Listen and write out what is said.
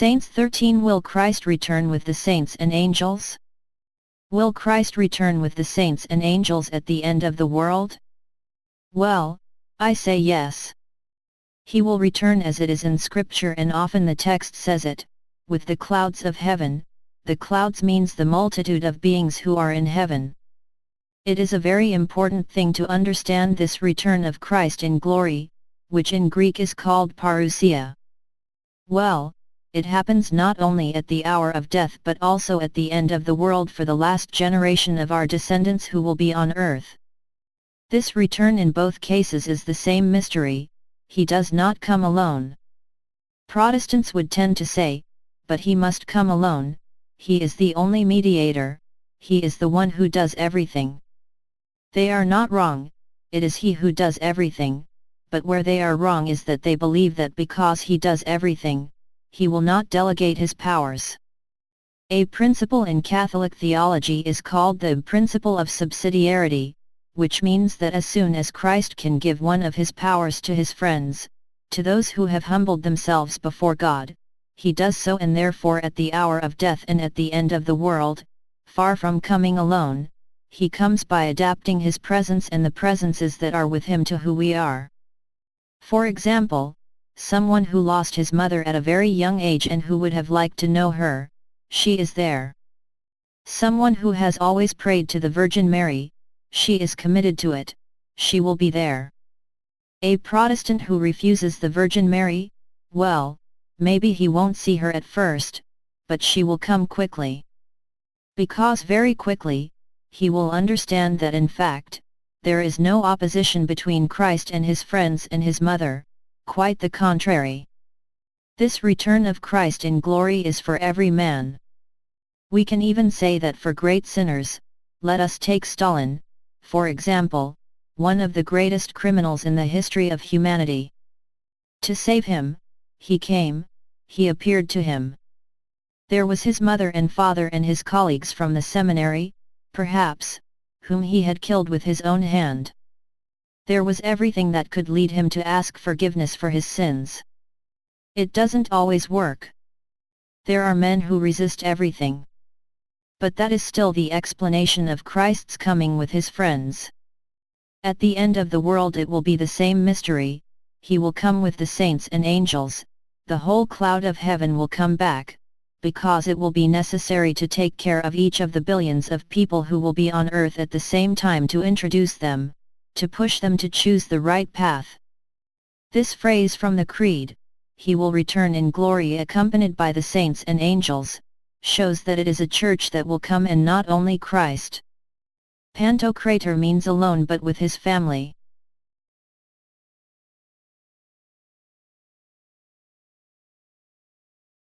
Saints 13. Will Christ return with the saints and angels? Will Christ return with the saints and angels at the end of the world? Well, I say yes. He will return as it is in Scripture, and often the text says it, with the clouds of heaven. The clouds means the multitude of beings who are in heaven. It is a very important thing to understand this return of Christ in glory, which in Greek is called Parousia. Well, it happens not only at the hour of death but also at the end of the world for the last generation of our descendants who will be on earth. This return in both cases is the same mystery. He does not come alone. Protestants would tend to say, but he must come alone. He is the only mediator, he is the one who does everything. They are not wrong, it is he who does everything, but where they are wrong is that they believe that because he does everything, he will not delegate his powers. A principle in Catholic theology is called the principle of subsidiarity, which means that as soon as Christ can give one of his powers to his friends, to those who have humbled themselves before God, he does so, and therefore at the hour of death and at the end of the world, far from coming alone, he comes by adapting his presence and the presences that are with him to who we are. For example, someone who lost his mother at a very young age and who would have liked to know her, she is there. Someone who has always prayed to the Virgin Mary, she is committed to it, she will be there. A Protestant who refuses the Virgin Mary, well, maybe he won't see her at first, but she will come quickly. Because very quickly, he will understand that in fact, there is no opposition between Christ and his friends and his mother, quite the contrary. This return of Christ in glory is for every man. We can even say that for great sinners, let us take Stalin, for example, one of the greatest criminals in the history of humanity. To save him, he came, he appeared to him. There was his mother and father and his colleagues from the seminary, perhaps, whom he had killed with his own hand. There was everything that could lead him to ask forgiveness for his sins. It doesn't always work. There are men who resist everything. But that is still the explanation of Christ's coming with his friends. At the end of the world it will be the same mystery, he will come with the saints and angels, the whole cloud of heaven will come back, because it will be necessary to take care of each of the billions of people who will be on earth at the same time, to introduce them, to push them to choose the right path. This phrase from the Creed, he will return in glory accompanied by the saints and angels, shows that it is a church that will come and not only Christ. Pantocrator means alone but with his family.